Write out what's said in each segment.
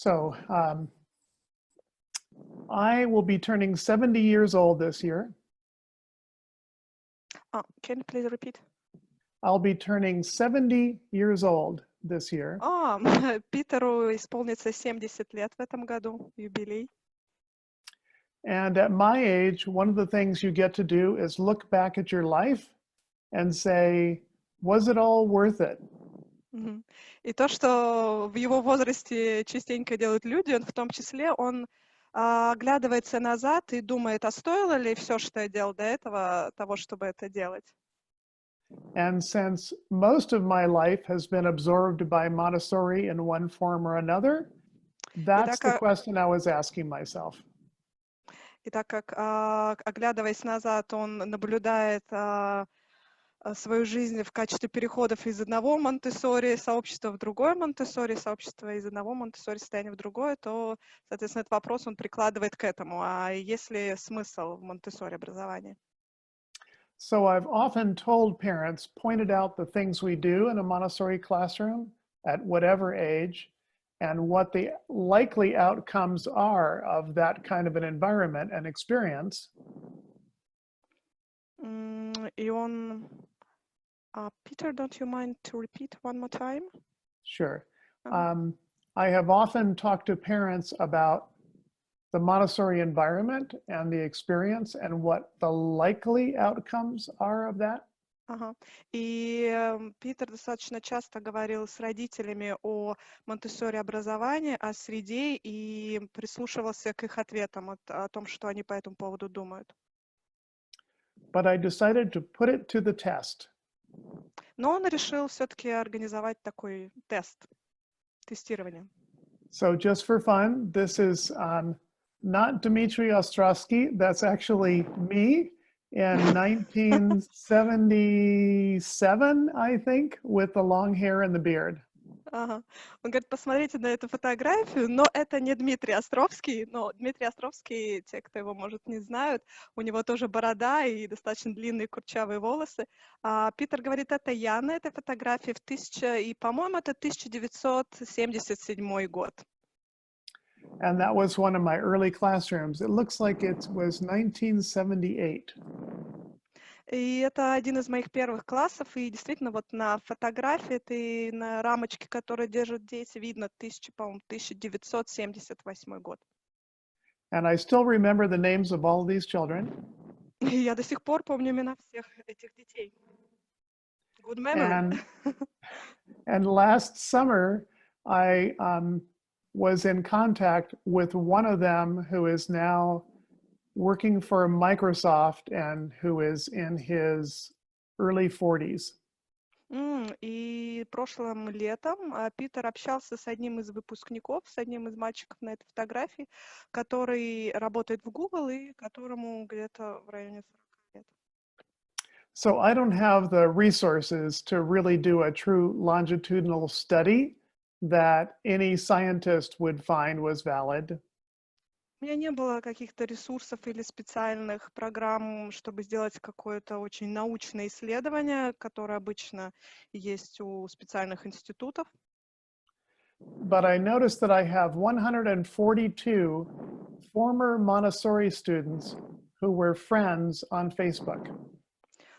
So I will be turning 70 years old this year. Can you please repeat? I'll be turning 70 years old this year. Питеру исполнится 70 лет в этом году, юбилей. And at my age, one of the things you get to do is look back at your life and say, was it all worth it? И то, что в его возрасте частенько делают люди, он в том числе, он оглядывается назад и думает, а стоило ли все, что я делал до этого, того, чтобы это делать? And since most of my life has been absorbed by Montessori in one form or another, that's the question I was asking myself. И так как, оглядываясь назад, он наблюдает свою жизнь в качестве переходов из одного Монтессори сообщества в другое Монтессори сообщество, из одного Монтессори состояния в другое, то, соответственно, этот вопрос он прикладывает к этому. А есть ли смысл в Монтессори образовании? So I've often told parents, pointed out the things we do in a Montessori classroom at whatever age, and what the likely outcomes are of that kind of an environment and experience. И он... Peter, don't you mind to repeat one more time? Sure. I have often talked to parents about the Montessori environment and the experience and what the likely outcomes are of that. И Питер достаточно часто говорил с родителями о Монтессори образовании, о среде и прислушивался к их ответам о том, что они по этому поводу думают. But I decided to put it to the test. Но он решил все-таки организовать такой тест, тестирование. So just for fun, this is not Dmitry Ostrovsky, that's actually me in 1977, I think, with the long hair and the beard. Он говорит, посмотрите на эту фотографию, но это не Дмитрий Островский, но Дмитрий Островский, те, кто его, может, не знают, у него тоже борода и достаточно длинные курчавые волосы. Питер говорит, это я на этой фотографии и, по-моему, это 1977 год. And that was one of my early classrooms. It looks like it was 1978. И это один из моих первых классов, и действительно вот на фотографии, и на рамочке, которую держат дети, видно, по-моему, 1978 год. And I still remember the names of all these children. И я до сих пор помню имена всех этих детей. Good memory. And last summer, I was in contact with one of them who is now working for Microsoft and who is in his early 40s. И прошлым летом Питер общался с одним из выпускников, с одним из мальчиков на этой фотографии, который работает в Google и которому где-то в районе 40 лет. So I don't have the resources to really do a true longitudinal study that any scientist would find was valid. У меня не было каких-то ресурсов или специальных программ, чтобы сделать какое-то очень научное исследование, которое обычно есть у специальных институтов. But I noticed that I have 142 former Montessori students who were friends on Facebook.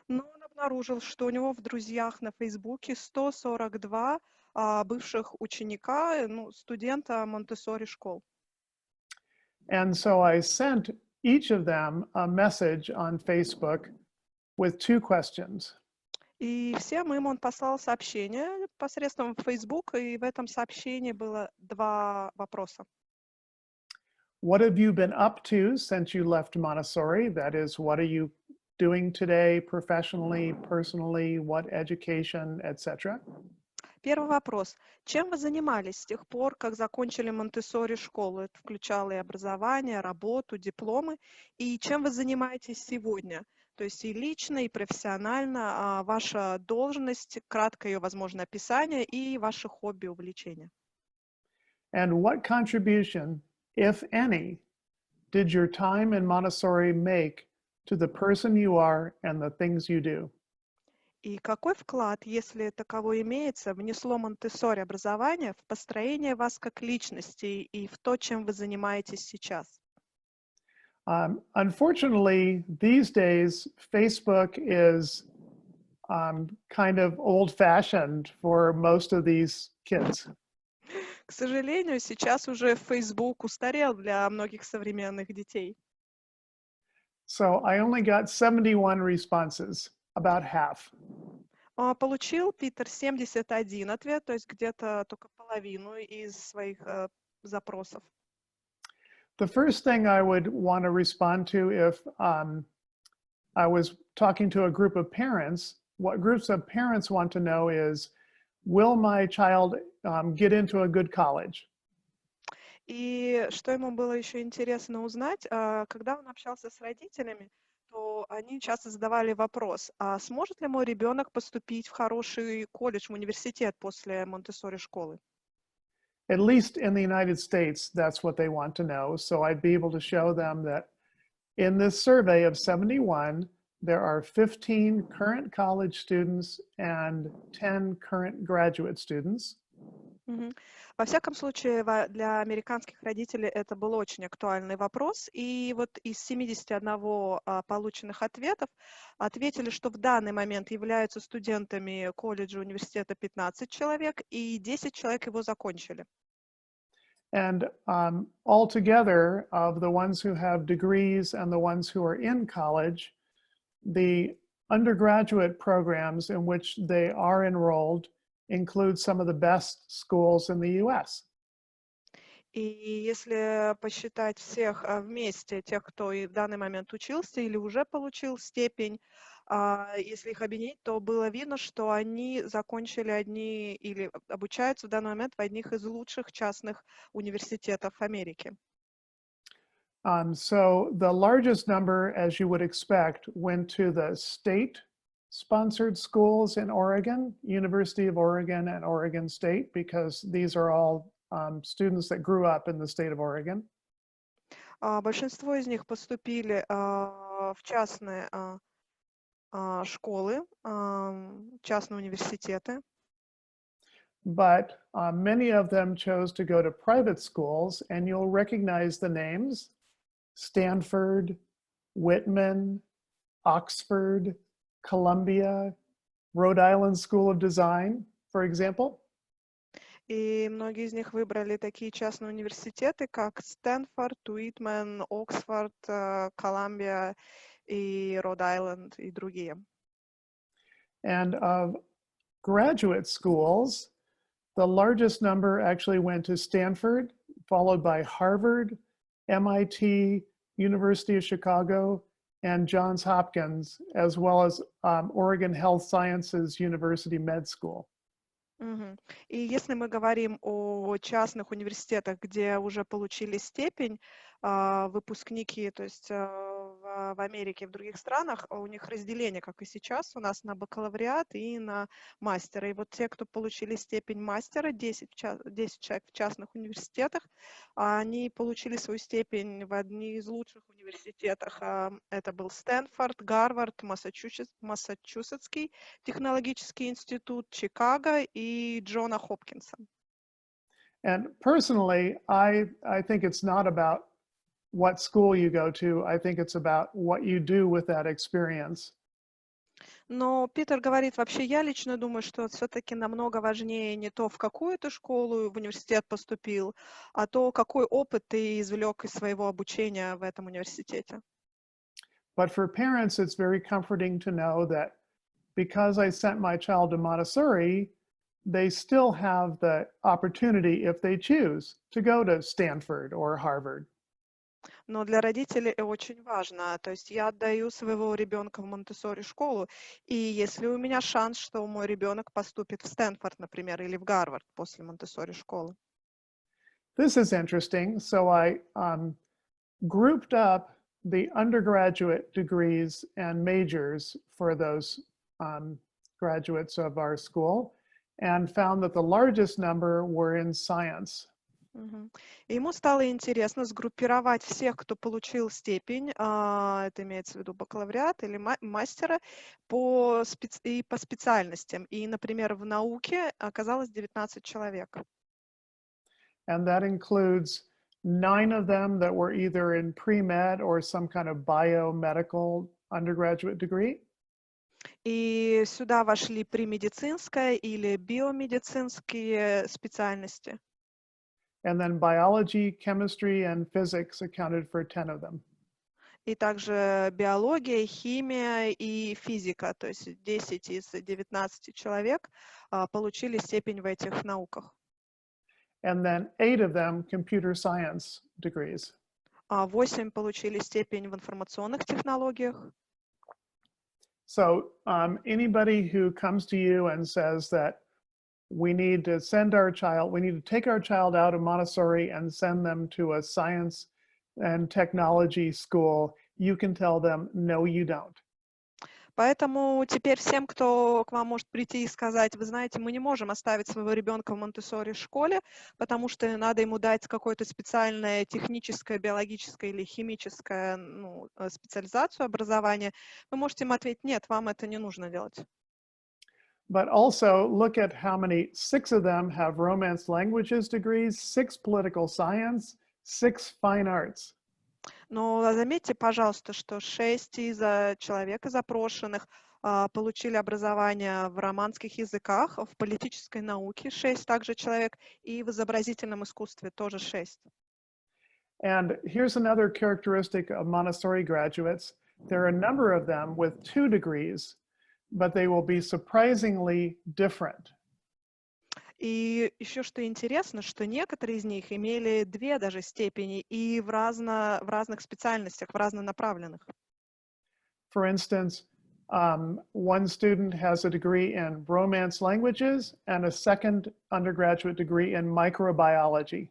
Но он обнаружил, что у него в друзьях на Фейсбуке 142 бывших ученика, студента Монтессори школ. And so I sent each of them a message on Facebook with two questions. И всем им он послал сообщение посредством Facebook, и в этом сообщении было два вопроса. What have you been up to since you left Montessori? That is, what are you doing today professionally, personally, what education, etc. Первый вопрос. Чем вы занимались с тех пор, как закончили Монтессори школу? Это включало и образование, работу, дипломы. И чем вы занимаетесь сегодня? То есть и лично, и профессионально, ваша должность, краткое ее, возможно, описание и ваши хобби, увлечения. And what contribution, if any, did your time in Montessori make to the person you are and the things you do? И какой вклад, если таковой имеется, внесло Монтессори образование в построение вас как личности и в то, чем вы занимаетесь сейчас? Unfortunately, these days, Facebook is kind of old-fashioned for most of these kids. К сожалению, сейчас уже Facebook устарел для многих современных детей. So I only got 71 responses, about half. Получил Питер 71 ответ, то есть где-то только половину из своих запросов. The first thing I would want to respond to if I was talking to a group of parents, what groups of parents want to know is, will my child get into a good college? И что ему было еще интересно узнать, когда он общался с родителями, то они часто задавали вопрос, а сможет ли мой ребенок поступить в хороший колледж, в университет после Монтессори школы? At least in the United States, that's what they want to know. So I'd be able to show them that in this survey of 71, there are 15 current college students and 10 current graduate students. Мгм. Во всяком случае, для американских родителей это был очень актуальный вопрос. И вот из 71 полученных ответов ответили, что в данный момент являются студентами колледжа, университета 15 человек, и 10 человек его закончили. And altogether, of the ones who have degrees and the ones who are in college, the undergraduate programs in which they are enrolled include some of the best schools in the US. И если посчитать всех вместе, тех, кто и в данный момент учился или уже получил степень, если их объединить, то было видно, что они закончили одни или обучаются в данный момент в одних из лучших частных университетов Америки. So the largest number, as you would expect, went to the state-sponsored schools in Oregon, University of Oregon and Oregon State, because these are all students that grew up in the state of Oregon. Большинство из них поступили в частные школы, частные университеты. But many of them chose to go to private schools, and you'll recognize the names: Stanford, Whitman, Oxford, Columbia, Rhode Island School of Design, for example. И многие из них выбрали такие частные университеты, как Стэнфорд, Уитмен, Оксфорд, Колумбия и Род-Айленд и другие. And of graduate schools, the largest number actually went to Stanford, followed by Harvard, MIT, University of Chicago, and Johns Hopkins, as well as Oregon Health Sciences University Med School. Мгм. И если мы говорим о частных университетах, где уже получили степень, выпускники, то есть в Америке, в других странах, у них разделение, как и сейчас, у нас на бакалавриат и на мастера. И вот те, кто получили степень мастера, 10 человек в частных университетах, они получили свою степень в одних из лучших университетах. Это был Стэнфорд, Гарвард, Массачусетский технологический институт, Чикаго и Джона Хопкинса. And personally, I think it's not about what school you go to. I think it's about what you do with that experience. Но Питер говорит, вообще я лично думаю, что все-таки намного важнее не то, в какую ты школу, в университет поступил, а то, какой опыт ты извлек из своего обучения в этом университете. But for parents, it's very comforting to know that because I sent my child to Montessori, they still have the opportunity, if they choose, to go to Stanford or Harvard. Но для родителей очень важно. То есть я отдаю своего ребенка в Монтессори школу, и если у меня шанс, что мой ребенок поступит в Стэнфорд, например, или в Гарвард после Монтессори школы. This is interesting. So I grouped up the undergraduate degrees and majors for those graduates of our school and found that the largest number were in science. Мгм. И ему стало интересно сгруппировать всех, кто получил степень, это имеется в виду бакалавриат или мастера, по специальностям. И, например, в науке оказалось 19 человек. And that includes 9 of them that were either in pre-med or some kind of biomedical undergraduate degree. И сюда вошли премедицинская или биомедицинские специальности. And then biology, chemistry, and physics accounted for 10 of them. И также биология, химия и физика, то есть 10 из 19 человек получили степень в этих науках. And then 8 of them computer science degrees. 8 получили степень в информационных технологиях. So anybody who comes to you and says that we need to take our child out of Montessori and send them to a science and technology school, you can tell them, no, you don't. Поэтому теперь всем, кто к вам может прийти и сказать, вы знаете, мы не можем оставить своего ребенка в Монтессори школе, потому что надо ему дать какое-то специальное техническое, биологическое или химическое специализацию, образование, вы можете им ответить, нет, вам это не нужно делать. But also look at how many, 6 of them have Romance languages degrees, 6 political science, 6 fine arts. Но заметьте, пожалуйста, что 6 человек из опрошенных получили образование в романских языках, в политической науке 6 также человек, и в изобразительном искусстве тоже 6. And here's another characteristic of Montessori graduates. There are a number of them with 2 degrees, but they will be surprisingly different. И еще что интересно, что некоторые из них имели 2 даже степени и в разных специальностях, в разнонаправленных. For instance, one student has a degree in Romance languages and a second undergraduate degree in microbiology.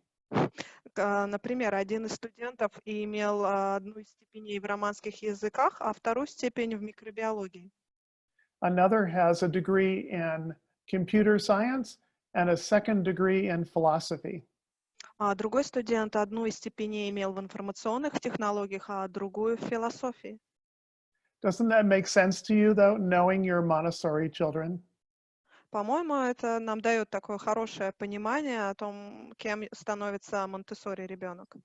Например, один из студентов имел одну из степеней в романских языках, а вторую степень в микробиологии. Another has a degree in computer science and a second degree in philosophy. А другой студент одну из степеней имел в информационных технологиях, а другую в философии. Doesn't that make sense to you, though, knowing your Montessori children? По-моему, это нам дает такое хорошее понимание о том, кем становится Монтессори ребенок.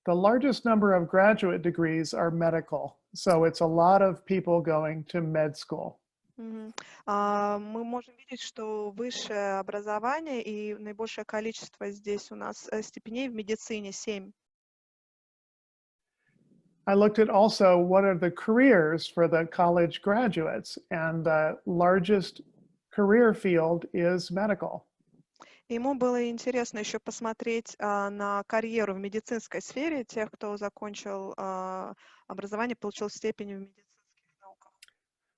The largest number of graduate degrees are medical, so it's a lot of people going to med school. Мы можем видеть, что высшее образование и наибольшее количество здесь у нас степеней в медицине 7. I looked at also what are the careers for the college graduates, and the largest career field is medical. Ему было интересно еще посмотреть на карьеру в медицинской сфере тех, кто закончил образование, получил степень в медицинских науках.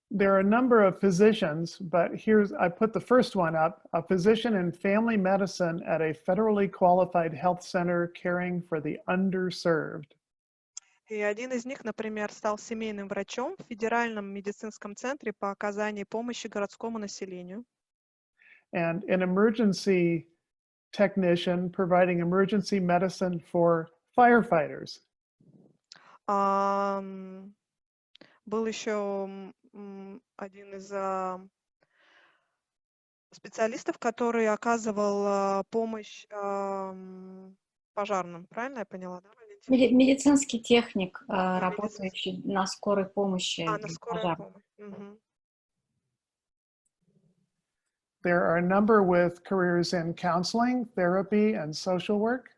There are a number of physicians, but I put the first one up, a physician in family medicine at a federally qualified health center caring for the underserved. И один из них, например, стал семейным врачом в федеральном медицинском центре по оказанию помощи городскому населению. And an emergency technician providing emergency medicine for firefighters. Был еще один из специалистов, который оказывал помощь пожарным. Правильно я поняла, да, Валентина? Медицинский техник, работающий на скорой помощи. На скорой помощи. There are a number with careers in counseling, therapy, and social work.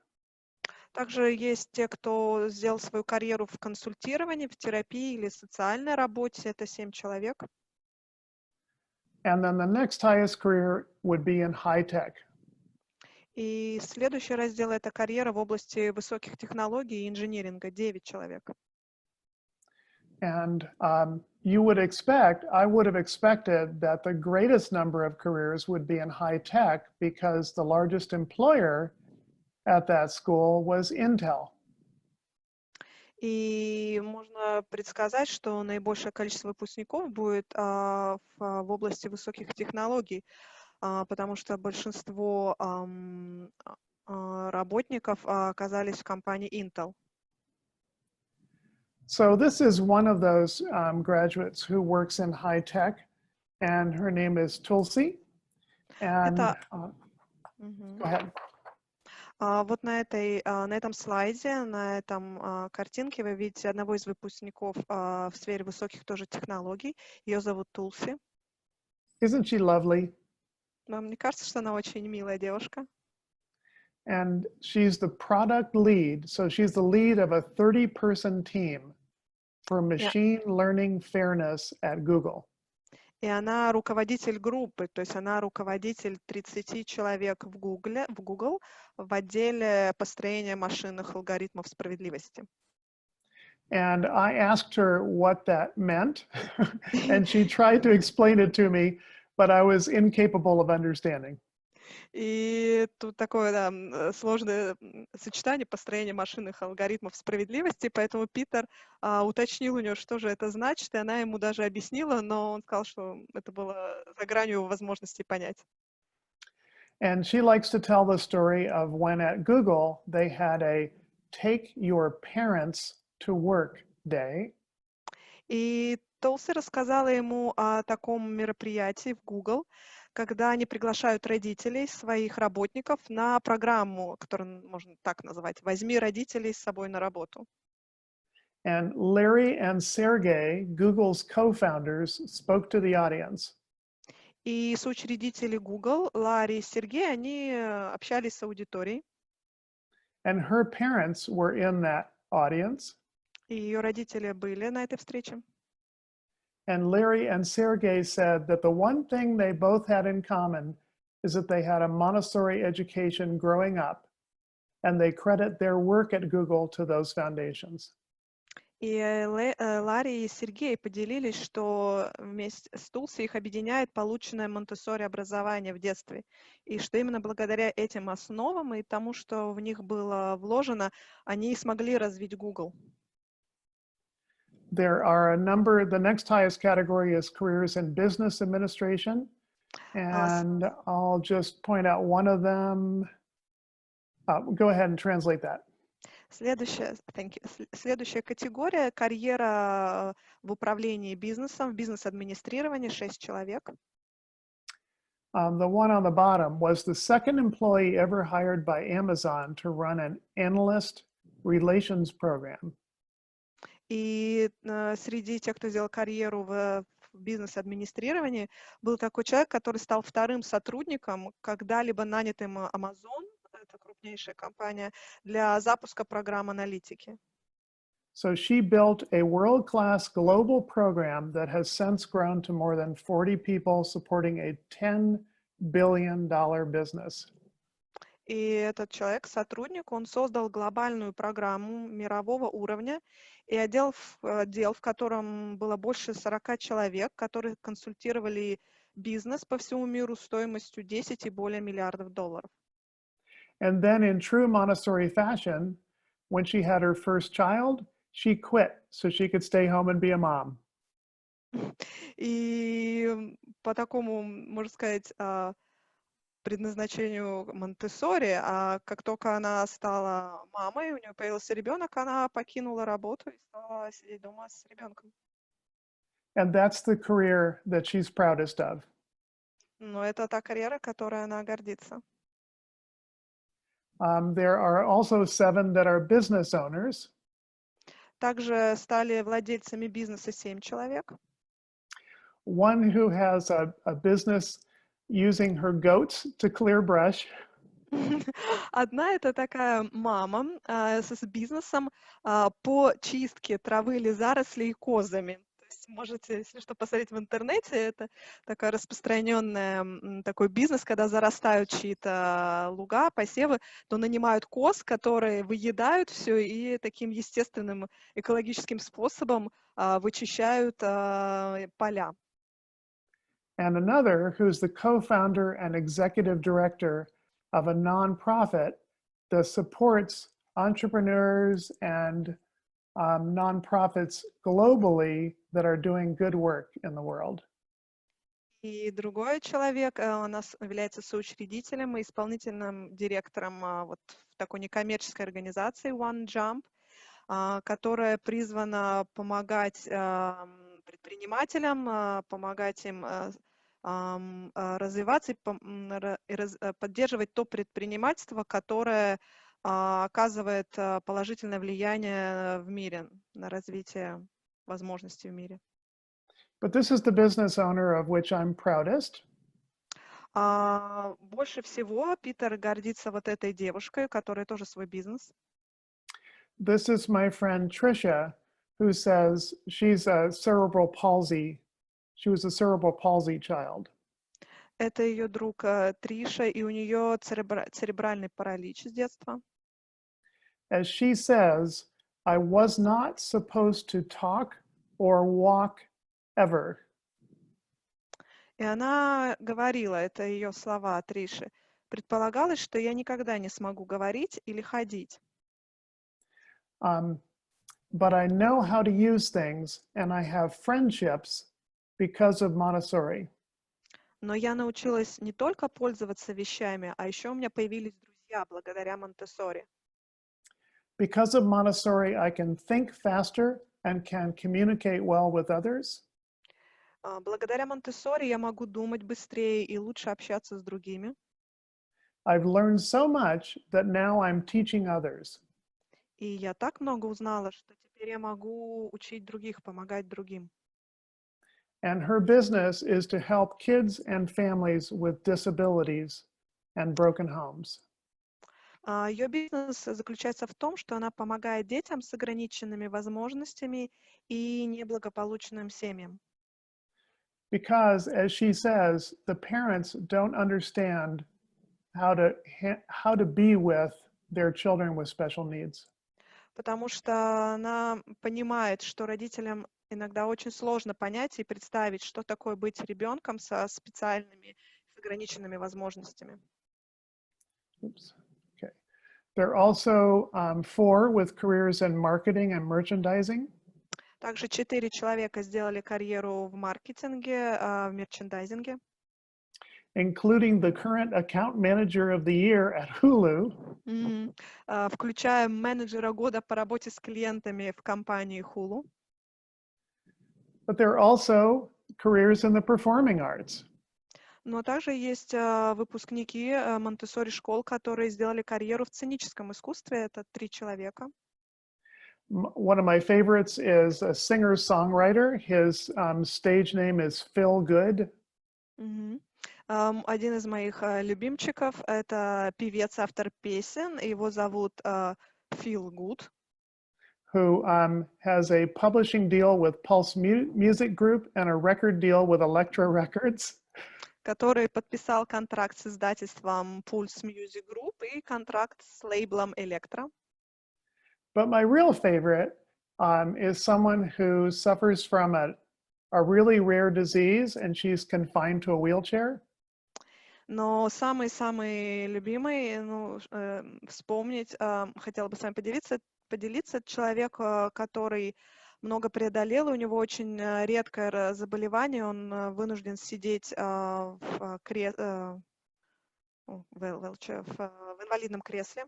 Также есть те, кто сделал свою карьеру в консультировании, в терапии или социальной работе. Это 7 человек. And then the next highest career would be in high tech. И следующий раздел — это карьера в области высоких технологий и инжиниринга. 9 человек. And I would have expected that the greatest number of careers would be in high tech because the largest employer at that school was Intel. И можно предсказать, что наибольшее количество выпускников будет в области высоких технологий, потому что большинство работников оказались в компании Intel. So this is one of those graduates who works in high tech, and her name is Tulsi. And Это, go ahead. вот на этом слайде, на этом картинке вы видите одного из выпускников в сфере высоких тоже технологий. Ее зовут Тулси. Isn't she lovely? Вам не кажется, что она очень милая девушка? And she's the product lead. So she's the lead of a 30-person team for machine learning fairness at Google. И она руководитель группы, то есть она руководитель 30 человек в Google в отделе построения машинных алгоритмов справедливости. And I asked her what that meant, and she tried to explain it to me, but I was incapable of understanding. И тут такое сложное сочетание построения машинных алгоритмов справедливости, поэтому Питер уточнил у нее, что же это значит, и она ему даже объяснила, но он сказал, что это было за гранью его возможностей понять. And she likes to tell the story of when at Google they had a Take Your Parents to Work Day. И Толси рассказала ему о таком мероприятии в Google, когда они приглашают родителей, своих работников, на программу, которую можно так назвать, «Возьми родителей с собой на работу». And Larry and Sergey, Google's co-founders, spoke to the audience. И соучредители Google, Ларри и Сергей, они общались с аудиторией. And her parents were in that audience. И ее родители были на этой встрече. And Larry and Sergey said that the one thing they both had in common is that they had a Montessori education growing up, and they credit their work at Google to those foundations. И Ларри и Сергей поделились, что вместе с Тулси их объединяет полученное Монтессори образование в детстве, и что именно благодаря этим основам и тому, что в них было вложено, они смогли развить Google. There are a number, the next highest category is careers in business administration. And I'll just point out one of them. Go ahead and translate that. Следующая категория — карьера в управлении бизнесом, в бизнес-администрировании, 6 человек. The one on the bottom was the second employee ever hired by Amazon to run an analyst relations program. И среди тех, кто сделал карьеру в бизнес-администрировании, был такой человек, который стал вторым сотрудником, когда-либо нанятым Amazon, это крупнейшая компания, для запуска программ аналитики. So she built a world-class global program that has since grown to more than 40 people supporting a $10 billion business. И этот человек, сотрудник, он создал глобальную программу мирового уровня и отдел, в котором было больше 40 человек, которые консультировали бизнес по всему миру стоимостью 10 и более миллиардов долларов. And then in true Montessori fashion, when she had her first child, she quit so she could stay home and be a mom. И по такому, можно сказать, предназначению Монтессори, а как только она стала мамой, у нее появился ребенок, она покинула работу и стала сидеть дома с ребенком. And that's the career that she's proudest of. Но это та карьера, которой она гордится. There are also 7 that are business owners. Также стали владельцами бизнеса 7 человек. One who has a business using her goats to clear brush. Одна — это такая мама с бизнесом по чистке травы или зарослей козами. То есть можете, если что, посмотреть в интернете. Это такой распространенный такой бизнес, когда зарастают чьи-то луга, посевы, то нанимают коз, которые выедают все и таким естественным экологическим способом вычищают поля. And another who's the co-founder and executive director of a nonprofit that supports entrepreneurs and nonprofits globally that are doing good work in the world. И другой человек, у нас является соучредителем и исполнительным директором вот в такой некоммерческой организации One Jump, которая призвана помогать предпринимателям, помогать им развиваться и поддерживать то предпринимательство, которое оказывает положительное влияние в мире, на развитие возможностей в мире. But this is the business owner of which I'm proudest. Больше всего Питер гордится вот этой девушкой, у которой тоже свой бизнес. This is my friend Tricia, who says she's a cerebral palsy. She was a cerebral palsy child. Это ее друг Триша, и у нее церебральный паралич с детства. As she says, I was not supposed to talk or walk ever. И она говорила, это ее слова Триши, предполагалось, что я никогда не смогу говорить или ходить. But I know how to use things, and I have friendships because of Montessori. Но я научилась не только пользоваться вещами, а еще у меня появились друзья благодаря Монтессори. Because of Montessori, I can think faster and can communicate well with others. Благодаря Монтессори я могу думать быстрее и лучше общаться с другими. I've learned so much that now I'm teaching others. И я так много узнала, что теперь я могу учить других, помогать другим. And her business is to help kids and families with disabilities and broken homes. Ее бизнес заключается в том, что она помогает детям с ограниченными возможностями и неблагополучным семьям. Because, as she says, the parents don't understand how to be with their children with special needs. Потому что она понимает, что родителям иногда очень сложно понять и представить, что такое быть ребенком со специальными, с ограниченными возможностями. Oops. Okay. There are also 4 with careers in marketing and merchandising. Также 4 человека сделали карьеру в маркетинге, в мерчендайзинге. Including the current account manager of the year at Hulu. Включая менеджера года по работе с клиентами в компании Hulu. But there are also careers in the performing arts. Но также есть выпускники Монтессори школ, которые сделали карьеру в сценическом искусстве. Это 3 человека. One of my favorites is a singer-songwriter. His stage name is Phil Good. Один из моих любимчиков — это певец, автор песен. Его зовут Feel Good. Who has a publishing deal with Pulse Music Group and a record deal with Elektra Records. Который подписал контракт с издательством Pulse Music Group и контракт с лейблом Electra. But my real favorite is someone who suffers from a really rare disease and she's confined to a wheelchair. Но самый-самый любимый, вспомнить, хотела бы с вами поделиться, человек, который много преодолел, у него очень редкое заболевание, он вынужден сидеть в инвалидном кресле.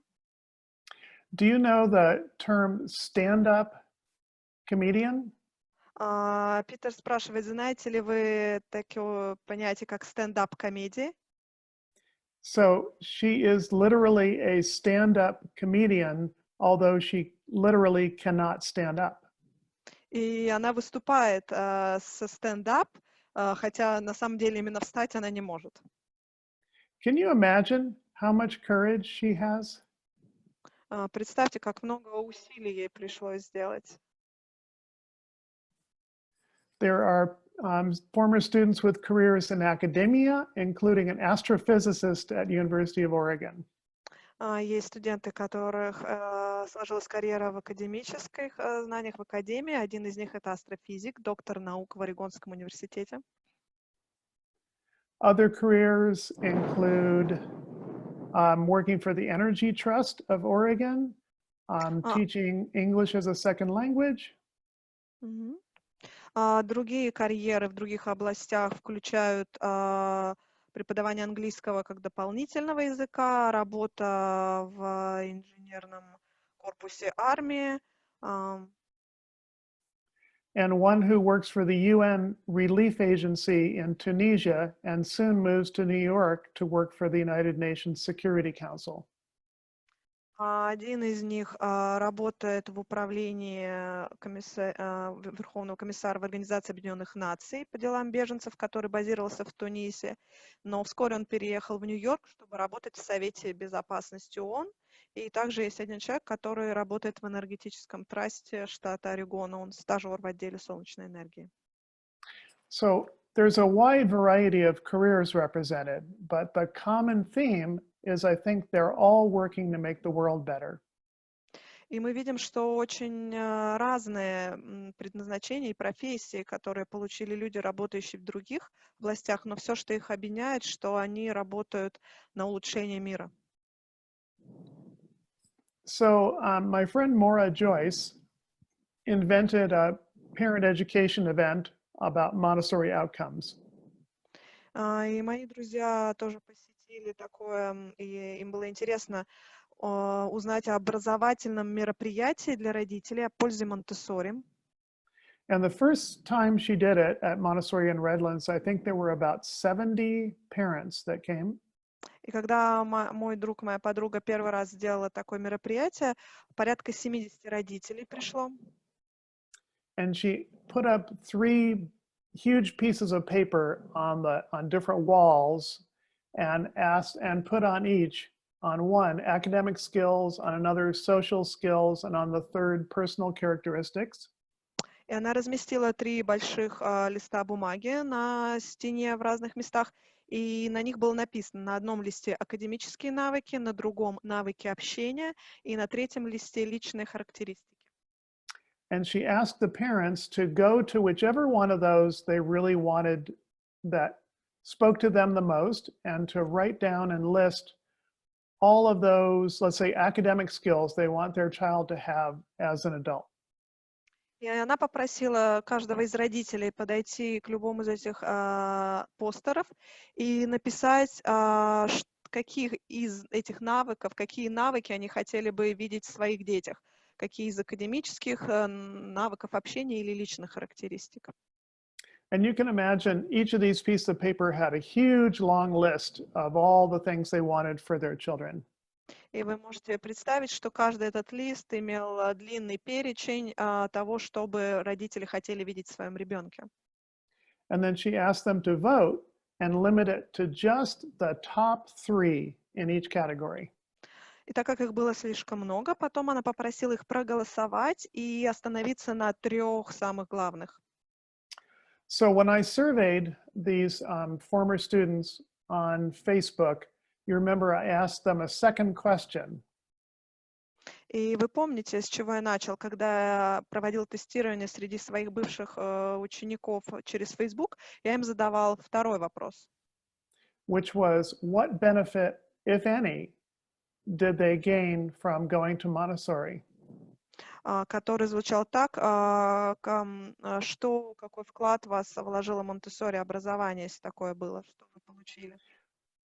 Do you know the term stand-up comedian? Питер спрашивает, знаете ли вы такое понятие, как стендап-комедия? So she is literally a stand-up comedian, although she literally cannot stand up. И она выступает со стендап, хотя на самом деле именно встать она не может. Can you imagine how much courage she has? Представьте, как много усилий ей пришлось сделать. There are former students with careers in academia, including an astrophysicist at University of Oregon. Есть студенты, которых сложилась карьера в академических знаниях в академии. Один из них — это астрофизик, доктор наук в Орегонском университете. Other careers include working for the Energy Trust of Oregon, teaching English as a second language. Другие карьеры в других областях включают преподавание английского как дополнительного языка, работа в инженерном корпусе армии, and one who works for the UN Relief Agency in Tunisia and soon moves to New York to work for the United Nations Security Council. Один из них работает в управлении Верховного комиссара в Организации Объединенных Наций по делам беженцев, который базировался в Тунисе, но вскоре он переехал в Нью-Йорк, чтобы работать в Совете Безопасности ООН. И также есть один человек, который работает в энергетическом трасте штата Орегона, он стажер в отделе солнечной энергии. So there's a wide variety of careers represented, but the common theme is I think they're all working to make the world better. И мы видим, что очень разные предназначения и профессии, которые получили люди, работающие в других областях, но все, что их объединяет, что они работают на улучшение мира. So my friend Maura Joyce invented a parent education event about Montessori outcomes. И мои друзья тоже посетили такое, и им было интересно узнать о образовательном мероприятии для родителей о пользе Монтессори. And the first time she did it at Montessori in Redlands, I think there were about 70 parents that came. И когда мой друг, моя подруга первый раз сделала такое мероприятие, порядка 70 родителей пришло. And she put up 3 huge pieces of paper on different walls and put on each, on one, academic skills, on another, social skills, and on the third, personal characteristics. И она разместила 3 больших листа бумаги на стене в разных местах, и на них было написано на одном листе академические навыки, на другом навыки общения, и на третьем листе личные характеристики. And she asked the parents to go to whichever one of those they really wanted that spoke to them the most, and to write down and list all of those, let's say, academic skills they want their child to have as an adult. И она попросила каждого из родителей подойти к любому из этих постеров и написать, каких из этих навыков, какие навыки они хотели бы видеть в своих детях, какие из академических навыков общения или личных характеристик. And you can imagine each of these pieces of paper had a huge long list of all the things they wanted for their children. И вы можете представить, что каждый этот лист имел длинный перечень того, что бы родители хотели видеть в своем ребенке. And then she asked them to vote and limit it to just the top 3 in each category. И так как их было слишком много, потом она попросила их проголосовать и остановиться на 3 самых главных. So when I surveyed these former students on Facebook, you remember I asked them a second question. И вы помните, с чего я начал, когда я проводил тестирование среди своих бывших учеников через Facebook, я им задавал второй вопрос. Which was, what benefit, if any, did they gain from going to Montessori? Который звучал так, что, какой вклад вас вложило Монтессори образование, если такое было, что вы получили?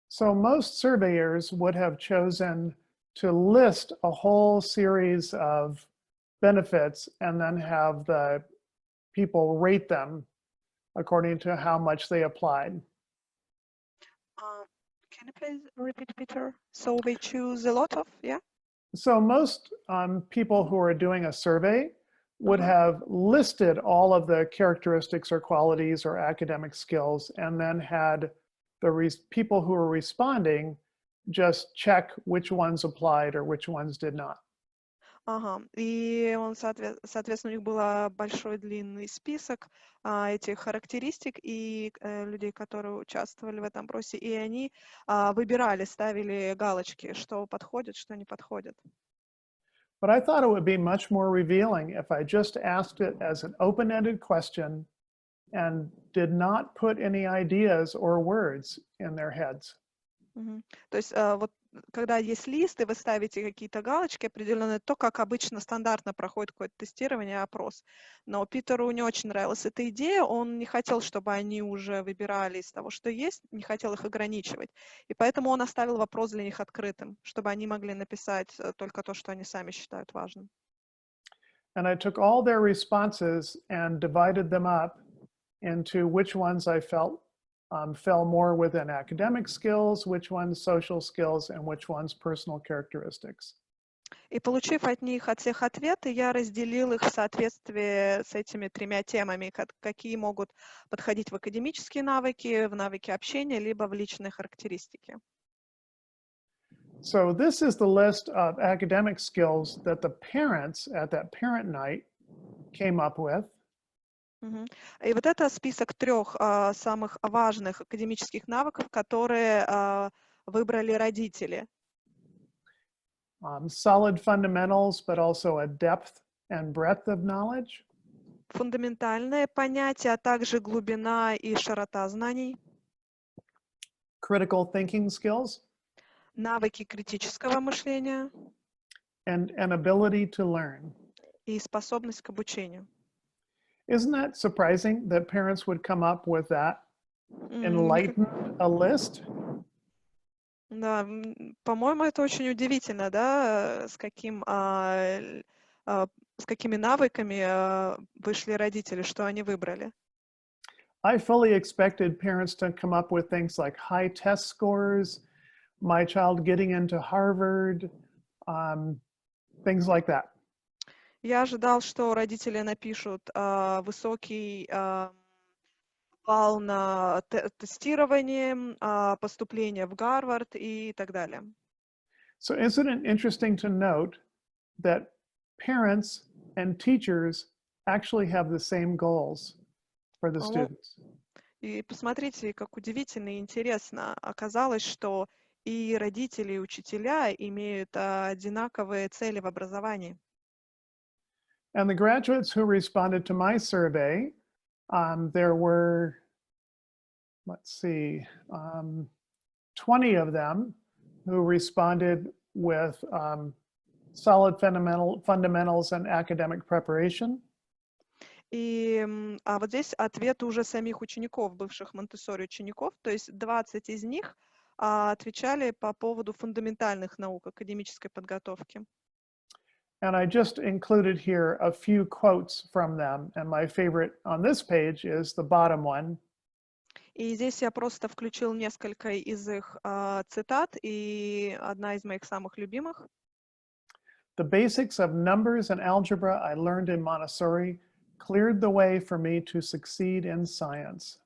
So most surveyors would have chosen to list a whole series of benefits and then have the people rate them according to how much they applied. Can you please repeat, Peter? So they choose a lot of, yeah? So most people who are doing a survey would have listed all of the characteristics or qualities or academic skills, and then had the people who are responding just check which ones applied or which ones did not. Ага. И он, соответственно, у них был большой длинный список этих характеристик и людей, которые участвовали в этом опросе, и они выбирали, ставили галочки, что подходит, что не подходит. But I thought it would be much more revealing if I just asked it as an open-ended question and did not put any ideas or words in their heads. То есть вот когда есть лист, и вы ставите какие-то галочки определенные, то, как обычно стандартно проходит какое-то тестирование, опрос. Но Питеру не очень нравилась эта идея, он не хотел, чтобы они уже выбирали из того, что есть, не хотел их ограничивать. И поэтому он оставил вопрос для них открытым, чтобы они могли написать только то, что они сами считают важным. And I took all their responses and divided them up into which ones I felt fell more within academic skills, which ones social skills, and which ones personal characteristics. И получив от них, от всех ответы, я разделил их в соответствии с этими тремя темами, какие могут подходить в академические навыки, в навыки общения, либо в личные характеристики. So this is the list of academic skills that the parents at that parent night came up with. И вот это список трех самых важных академических навыков, которые выбрали родители. Solid fundamentals, but also a depth and breadth of knowledge. Фундаментальные понятия, а также глубина и широта знаний. Critical thinking skills. Навыки критического мышления. And an ability to learn. И способность к обучению. Isn't that surprising that parents would come up with that enlightened a list? Да, по-моему, это очень удивительно, да, с какими навыками вышли родители, что они выбрали. I fully expected parents to come up with things like high test scores, my child getting into Harvard, things like that. Я ожидал, что родители напишут высокий балл на тестирование, поступление в Гарвард и так далее. So isn't it interesting to note that parents and teachers actually have the same goals for the students? И посмотрите, как удивительно и интересно. Оказалось, что и родители, и учителя имеют одинаковые цели в образовании. And the graduates who responded to my survey, there were, let's see, 20 of them who responded with solid fundamentals and academic preparation. И вот здесь ответы уже самих учеников, бывших Монтессори учеников, то есть 20 из них отвечали по поводу фундаментальных наук, академической подготовки. And I just included here a few quotes from them. And my favorite on this page is the bottom one. И здесь я просто включил несколько из их цитат, и одна из моих самых любимых. The basics of numbers and algebra I learned in Montessori cleared the way for me to succeed in science.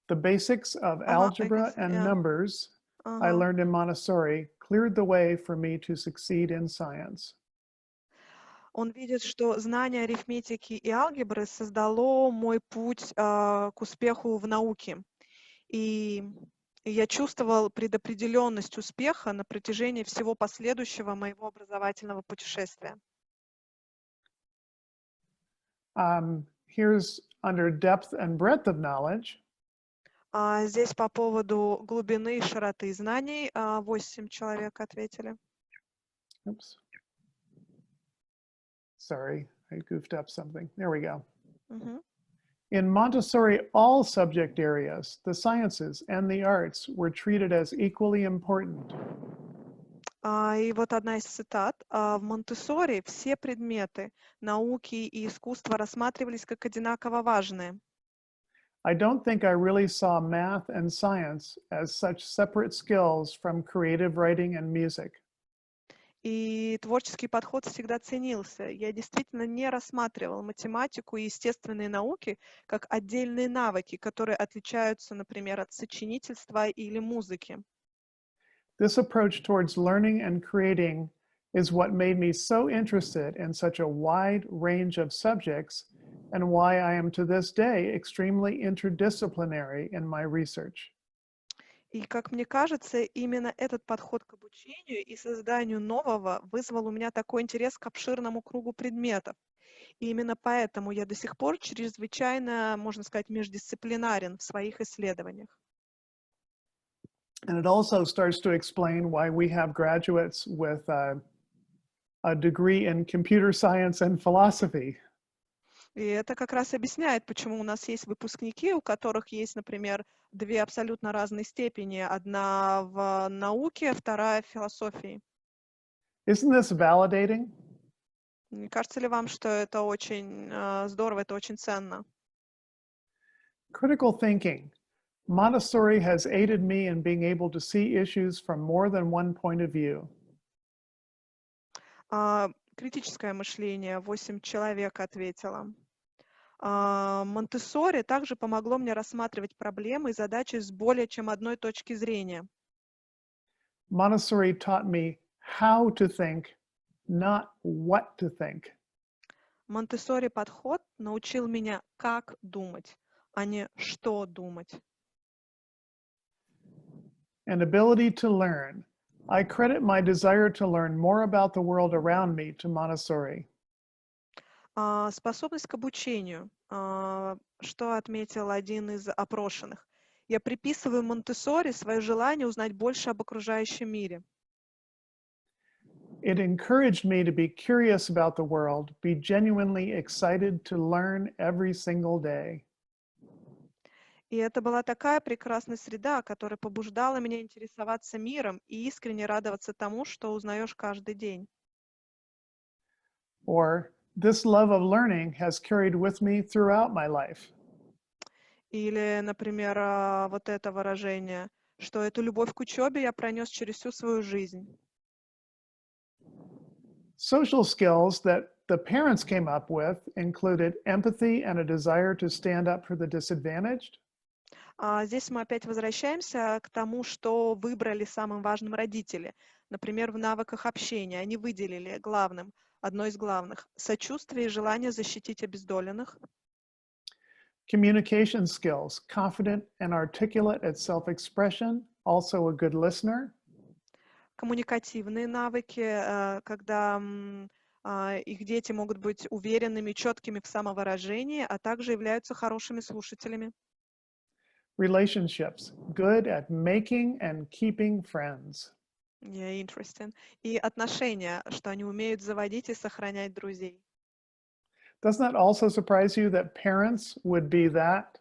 The basics of algebra and numbers I learned in Montessori cleared the way for me to succeed in science. Он видит, что знание арифметики и алгебры создало мой путь к успеху в науке. И я чувствовал предопределенность успеха на протяжении всего последующего моего образовательного путешествия. Here's under depth and breadth of knowledge. Здесь по поводу глубины и широты знаний 8 человек ответили. Oops. Sorry, I goofed up something. There we go. In Montessori, all subject areas, the sciences and the arts, were treated as equally important. И вот одна из цитат. В Монтессори все предметы науки и искусства рассматривались как одинаково важные. I don't think I really saw math and science as such separate skills from creative writing and music. И творческий подход всегда ценился. Я действительно не рассматривал математику и естественные науки как отдельные навыки, которые отличаются, например, от сочинительства или музыки. This approach towards learning and creating is what made me so interested in such a wide range of subjects and why I am to this day extremely interdisciplinary in my research. И, как мне кажется, именно этот подход к обучению и созданию нового вызвал у меня такой интерес к обширному кругу предметов. И именно поэтому я до сих пор чрезвычайно, можно сказать, междисциплинарен в своих исследованиях. And it also starts to explain why we have graduates with a degree in computer science and philosophy. И это как раз объясняет, почему у нас есть выпускники, у которых есть, например, две абсолютно разные степени. Одна в науке, вторая в философии. Isn't this validating? Не кажется ли вам, что это очень здорово, это очень ценно? Critical thinking. Montessori has aided me in being able to see issues from more than one point of view. Критическое мышление, 8 человек ответило. Монтессори также помогло мне рассматривать проблемы и задачи с более чем одной точки зрения. Montessori taught me how to think, not what to think. Монтессори подход научил меня, как думать, а не что думать. And ability to learn. I credit my desire to learn more about the world around me to Montessori. Способность к обучению, что отметил один из опрошенных. Я приписываю Монтессори свое желание узнать больше об окружающем мире. It encouraged me to be curious about the world, be genuinely excited to learn every single day. И это была такая прекрасная среда, которая побуждала меня интересоваться миром и искренне радоваться тому, что узнаешь каждый день. Or, this love of learning has carried with me throughout my life. Или, например, вот это выражение, что эту любовь к учебе я пронес через всю свою жизнь. Social skills that the parents came up with included empathy and a desire to stand up for the disadvantaged. Здесь мы опять возвращаемся к тому, что выбрали самым важным родители. Например, в навыках общения они выделили главным, одно из главных, сочувствие и желание защитить обездоленных. Communication skills, confident and articulate at self-expression, also a good listener. Коммуникативные навыки, когда их дети могут быть уверенными, четкими в самовыражении, а также являются хорошими слушателями. Relationships, good at making and keeping friends. Yeah, interesting. И отношения, что они умеют заводить и сохранять друзей. Doesn't that also surprise you that parents would be that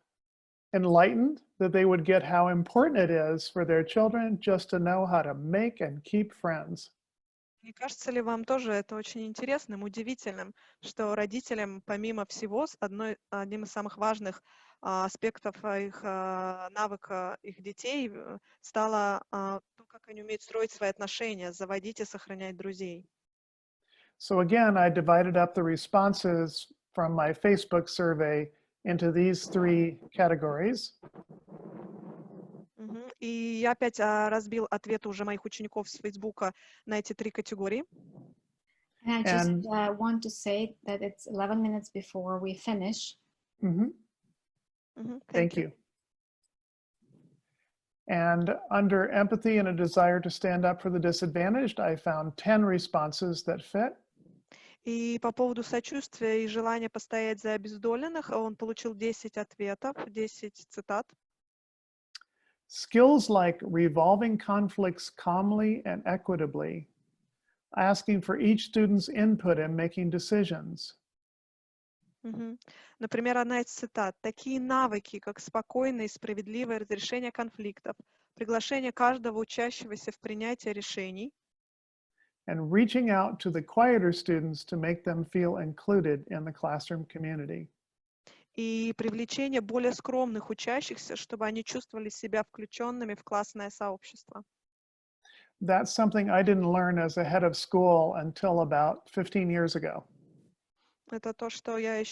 enlightened, that they would get how important it is for their children just to know how to make and keep friends? Не кажется ли вам тоже это очень интересным, удивительным, что родителям, помимо всего, одним из самых важных аспектов их навыка их детей стало то, как они умеют строить свои отношения, заводить и сохранять друзей. So again, I divided up the responses from my Facebook survey into these three categories. И я опять разбил ответы уже моих учеников с Фейсбука на эти три категории. And I just want to say that it's 11 minutes before we finish. Thank you. And under empathy and a desire to stand up for the disadvantaged, I found 10 responses that fit. И по поводу сочувствия и желания постоять за обездоленных, он получил 10 ответов, 10 цитат. Skills like resolving conflicts calmly and equitably, asking for each student's input in making decisions. Например, одна из цитат. Такие навыки, как спокойное и справедливое разрешение конфликтов, приглашение каждого учащегося в принятие решений. And reaching out to the quieter students to make them feel included in the classroom community. И привлечение более скромных учащихся, чтобы они чувствовали себя включенными в классное сообщество. That's something I didn't learn as a head of school until about 15 years ago. Это то, что я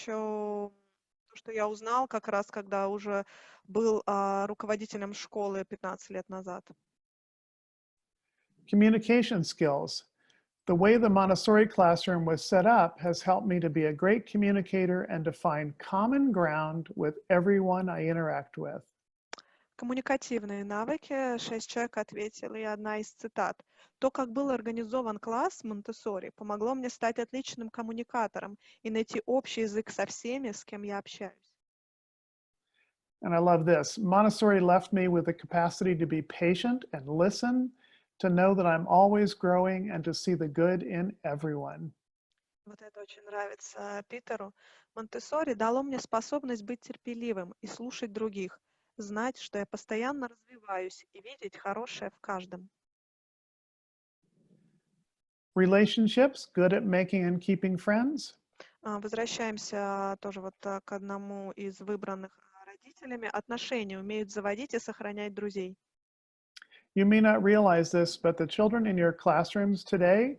узнал как раз, когда уже был руководителем школы 15 лет назад. Communication skills. The way the Montessori classroom was set up has helped me to be a great communicator and to find common ground with everyone I interact with. Коммуникативные навыки, 6 человек ответили, и одна из цитат. То, как был организован класс Монтессори, помогло мне стать отличным коммуникатором и найти общий язык со всеми, с кем я общаюсь. And I love this. Montessori left me with the capacity to be patient and listen, to know that I'm always growing and to see the good in everyone. Вот это очень нравится Питеру. Монтессори дало мне способность быть терпеливым и слушать других, знать, что я постоянно развиваюсь и видеть хорошее в каждом. Relationships, good at making and keeping friends. Возвращаемся тоже вот к одному из выбранных родителями. Отношения умеют заводить и сохранять друзей. You may not realize this, but the children in your classrooms today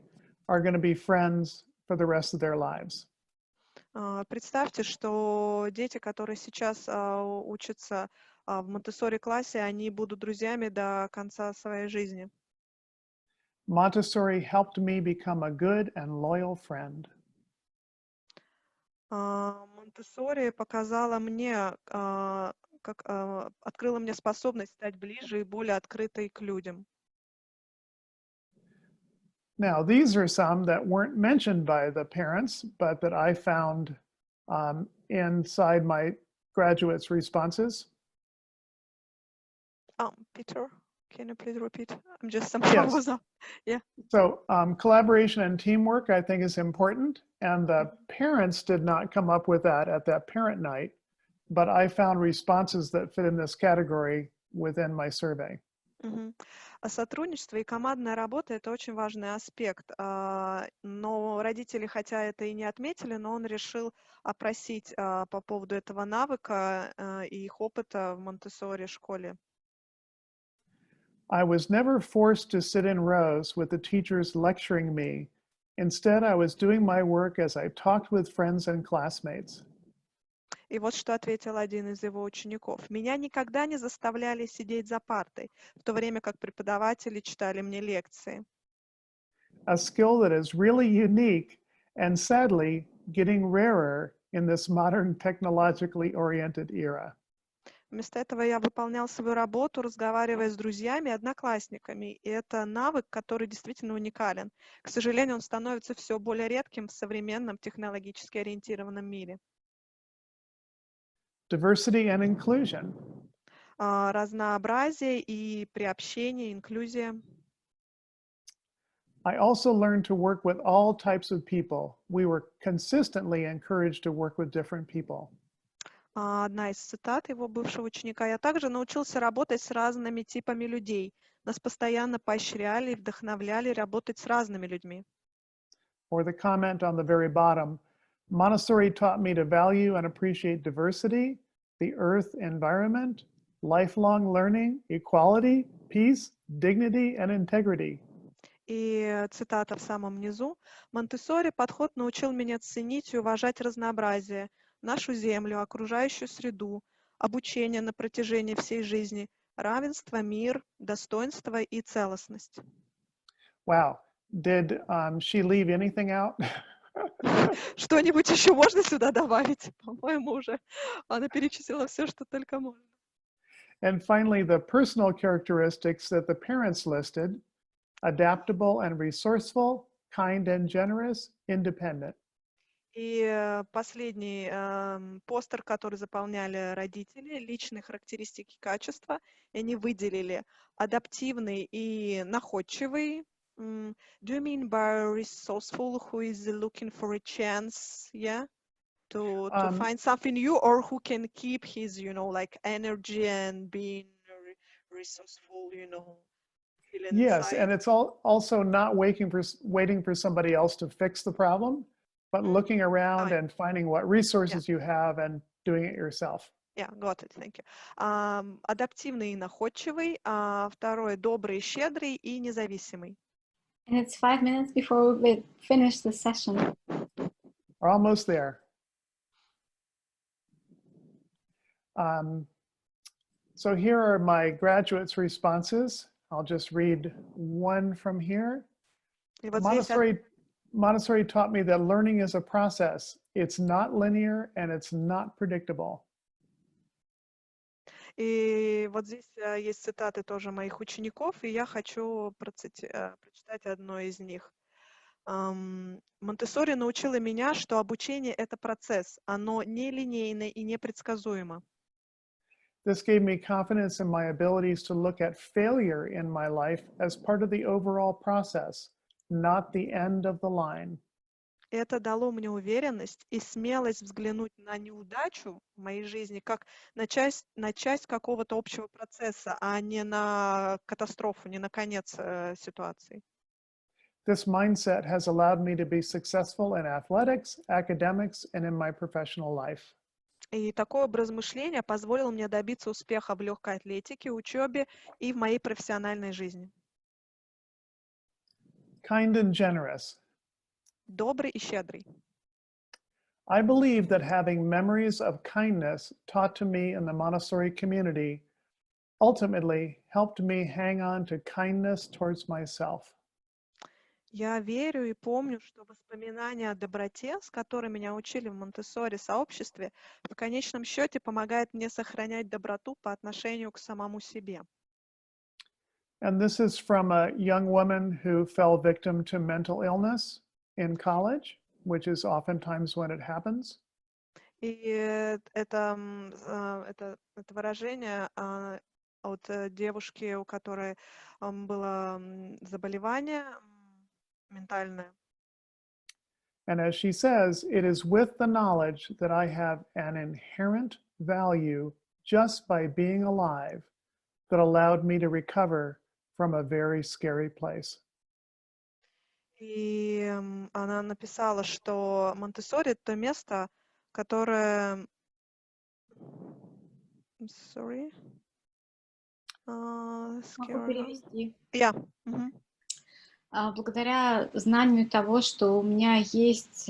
are going to be friends for the rest of their lives. Представьте, что дети, которые сейчас учатся в Монтессори-классе, они будут друзьями до конца своей жизни. Montessori helped me become a good and loyal friend. Монтессори показала мне, открыла мне способность стать ближе и более открытой к людям. Now, these are some that weren't mentioned by the parents, but that I found inside my graduates' responses. Peter, can you please repeat? I'm just somehow Yes. was up. Yeah. So collaboration and teamwork, I think, is important. And the parents did not come up with that at that parent night, but I found responses that fit in this category within my survey. Сотрудничество и командная работа — это очень важный аспект. Но родители, хотя это и не отметили, но он решил опросить по поводу этого навыка и их опыта в Монтессори школе. I was never forced to sit in rows with the teachers lecturing me. Instead, I was doing my work as I talked with friends and classmates. И вот что ответил один из его учеников. «Меня никогда не заставляли сидеть за партой, в то время как преподаватели читали мне лекции». A skill that is really unique and sadly getting rarer in this modern technologically oriented era. Вместо этого я выполнял свою работу, разговаривая с друзьями и одноклассниками. И это навык, который действительно уникален. К сожалению, он становится все более редким в современном технологически ориентированном мире. Diversity and inclusion. Разнообразие и приобщение, инклюзия. I also learned to work with all types of people. We were consistently encouraged to work with different people. Одна из цитат его бывшего ученика. «Я также научился работать с разными типами людей. Нас постоянно поощряли и вдохновляли работать с разными людьми». Or the comment on the very bottom, Montessori taught me to value and appreciate diversity, the earth environment, lifelong learning, equality, peace, dignity, and integrity. И цитата в самом низу. «Монтессори подход научил меня ценить и уважать разнообразие, нашу землю, окружающую среду, обучение на протяжении всей жизни, равенство, мир, достоинство и целостность». Wow. Did she leave anything out? Что-нибудь еще можно сюда добавить? По-моему, уже она перечислила все, что только можно. And finally, the personal characteristics that the parents listed: adaptable and resourceful, kind and generous, independent. И последний постер, который заполняли родители, личные характеристики качества, и они выделили адаптивный и находчивый. Do you mean by resourceful, who is looking for a chance, yeah, to find something new, or who can keep his, like energy and being resourceful, feeling Yes, inside. and it's also not waiting for somebody else to fix the problem, but looking around and finding what resources you have and doing it yourself. Yeah, got it, thank you. Адаптивный и находчивый, второй добрый и щедрый и независимый. And it's 5 minutes before we finish the session. We're almost there. So here are my graduates' responses. I'll just read one from here. Montessori taught me that learning is a process. It's not linear and it's not predictable. И вот здесь есть цитаты тоже моих учеников, и я хочу прочитать одну из них. Монтессори научила меня, что обучение — это процесс, оно нелинейно и непредсказуемо. This gave me confidence in my abilities to look at failure in my life as part of the overall process, not the end of the line. Это дало мне уверенность и смелость взглянуть на неудачу в моей жизни как на часть какого-то общего процесса, а не на катастрофу, не на конец ситуации. This mindset has allowed me to be successful in athletics, academics, and in my professional life. И такой образ мышления позволил мне добиться успеха в легкой атлетике, учебе и в моей профессиональной жизни. Kind and generous. Добрый и щедрый. I believe that having memories of kindness taught to me in the Montessori community ultimately helped me hang on to kindness towards myself. Я верю и помню, что воспоминания о доброте, с которой меня учили в Монтессори сообществе, в конечном счете помогает мне сохранять доброту по отношению к самому себе. And this is from a young woman who fell victim to mental illness in college, which is oftentimes when it happens. И это выражение от девушки, у которой было заболевание ментальное. And as she says, it is with the knowledge that I have an inherent value just by being alive that allowed me to recover from a very scary place. И она написала, что Монтессори — это то место, которое... Sorry. Могу перевести. Yeah. Благодаря знанию того, что у меня есть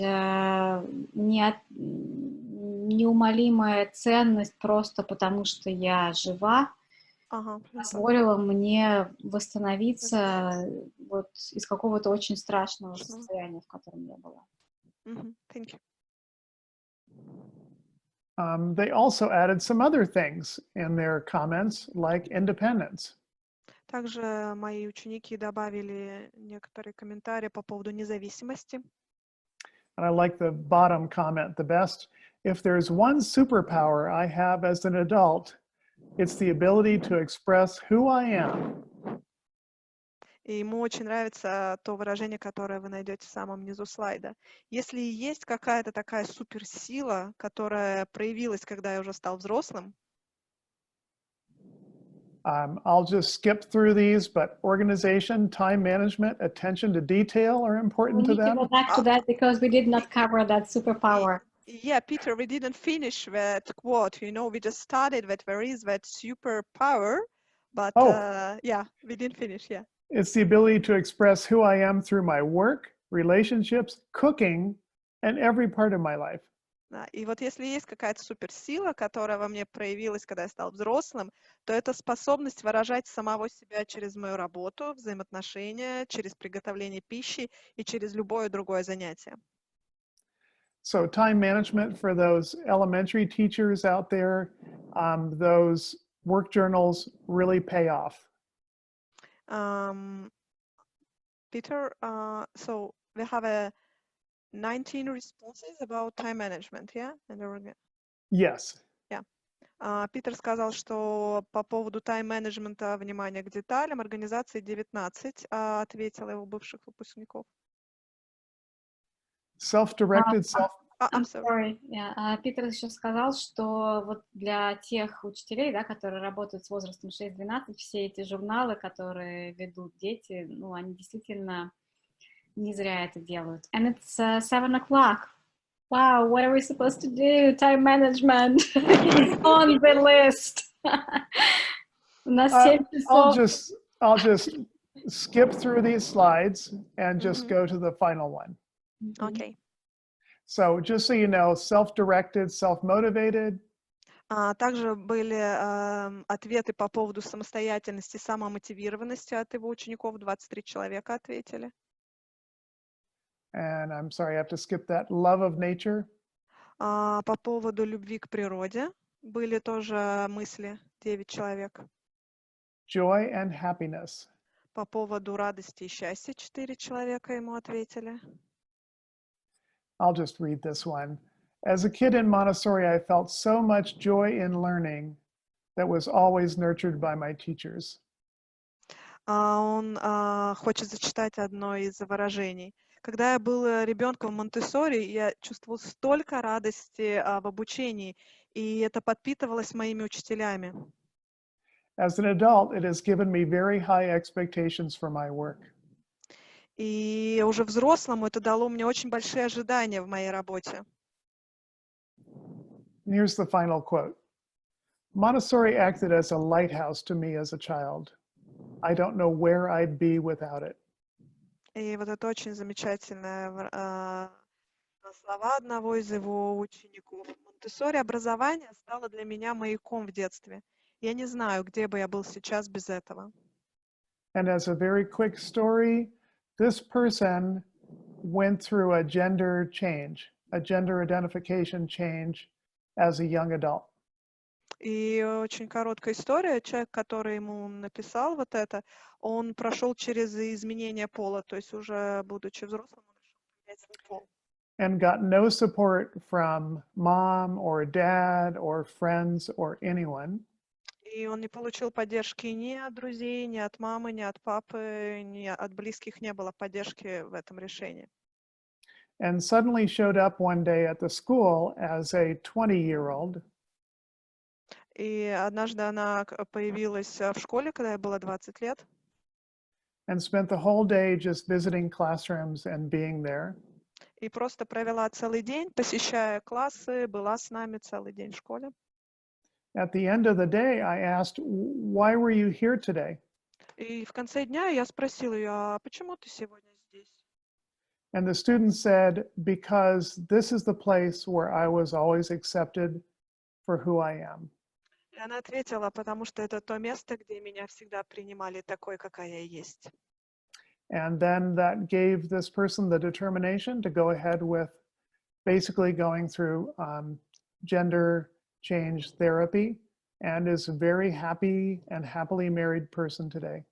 неумолимая ценность просто потому, что я жива, позволила мне восстановиться вот из какого-то очень страшного состояния, в котором я была. Thank you. They also added some other things in their comments, like independence. Также мои ученики добавили некоторые комментарии по поводу независимости. And I like the bottom comment the best. If there's one superpower I have as an adult, it's the ability to express who I am. И ему очень нравится то выражение, которое вы найдете в самом низу слайда. Если есть какая-то такая суперсила, которая проявилась, когда я уже стал взрослым, I'll just skip through these, but organization, time management, attention to detail are important to We need to them. go back to that because we did not cover that superpower. Yeah, Peter, we didn't finish that quote. You know, we just started that there is that superpower, but yeah, we didn't finish. Yeah. It's the ability to express who I am through my work, relationships, cooking, and every part of my life. И вот если есть какая-то суперсила, которая во мне проявилась, когда я стал взрослым, то это способность выражать самого себя через мою работу, взаимоотношения, через приготовление пищи и через любое другое занятие. So time management for those elementary teachers out there, those work journals really pay off. Peter, so we have 19 responses about time management, yeah? Yes. Yeah. Питер сказал, что по поводу тайм-менеджмента, внимания к деталям, организации 19 ответила его бывших выпускников. Self-directed, I'm sorry. Питер еще сказал, что вот для тех учителей, да, которые работают с возрастом 6-12, все эти журналы, которые ведут дети, ну, они действительно не зря это делают. And it's 7 o'clock. Wow, what are we supposed to do? Time management is on the list. У нас 7 часов. I'll just skip through these slides and just go to the final one. Okay. So just so you know, self-directed, self-motivated. Также были ответы по поводу самостоятельности, самомотивированности от его учеников. 23 человека ответили. And I'm sorry, I have to skip that. Love of nature. По поводу любви к природе были тоже мысли. 9 человек. Joy and happiness. По поводу радости и счастья 4 человека ему ответили. I'll just read this one. As a kid in Montessori, I felt so much joy in learning that was always nurtured by my teachers. Он хочет зачитать одно из выражений. Когда я был ребенком в Монтессори, я чувствовал столько радости в обучении, и это подпитывалось моими учителями. As an adult, it has given me very high expectations for my work. И уже взрослому это дало мне очень большие ожидания в моей работе. And here's the final quote. Montessori acted as a lighthouse to me as a child. I don't know where I'd be without it. И вот это очень замечательные слова одного из его учеников. Монтессори образование стало для меня маяком в детстве. Я не знаю, где бы я был сейчас без этого. And as a very quick story, this person went through a gender change, a gender identification change as a young adult. И очень короткая история. Человек, который ему написал вот это, он прошел через изменение пола, то есть уже будучи взрослым, он решил поменять свой пол. And got no support from mom or dad or friends or anyone. И он не получил поддержки ни от друзей, ни от мамы, ни от папы, ни от близких, не было поддержки в этом решении. And suddenly showed up one day at the school as a 20-year-old. И однажды она появилась в школе, когда ей было 20 лет. And spent the whole day just visiting classrooms and being there. И просто провела целый день, посещая классы, была с нами целый день в школе. At the end of the day, I asked, why were you here today? И в конце дня я спросила ее, а почему ты сегодня здесь? And the student said, because this is the place where I was always accepted for who I am. И она ответила, потому что это то место, где меня всегда принимали такой, какая я есть. And then that gave this person the determination to go ahead with basically going through gender change therapy and is a very happy and happily married person today.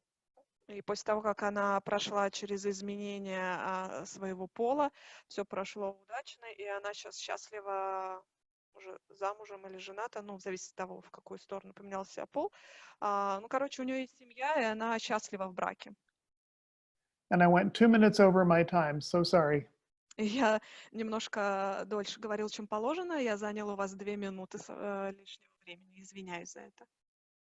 И после того, как она прошла через изменение своего пола, все прошло удачно, и она сейчас счастлива, уже замужем или жената, ну, зависит от того, в какую сторону поменялся пол. Ну, короче, у нее есть семья, и она счастлива в браке. And I went 2 minutes over my time, so sorry. И я немножко дольше говорил, чем положено. Я занял у вас 2 минуты лишнего времени. Извиняюсь за это.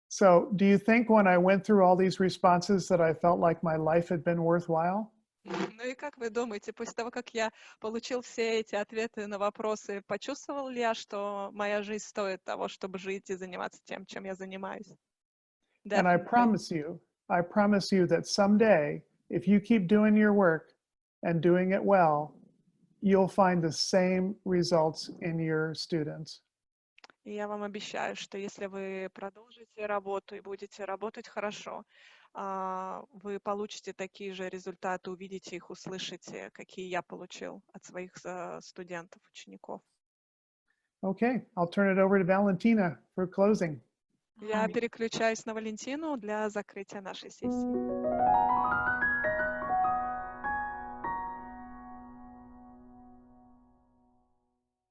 So do you think when I went through all these responses that I felt like my life had been worthwhile? Ну и как вы думаете, после того, как я получил все эти ответы на вопросы, почувствовал ли я, что моя жизнь стоит того, чтобы жить и заниматься тем, чем я занимаюсь? And I promise you that someday, if you keep doing your work and doing it well, you'll find the same results in your students. И я вам обещаю, что если вы продолжите работу и будете работать хорошо, вы получите такие же результаты, увидите их, услышите, какие я получил от своих студентов, учеников. Okay, I'll turn it over to Valentina for closing. Я переключаюсь на Валентину для закрытия нашей сессии.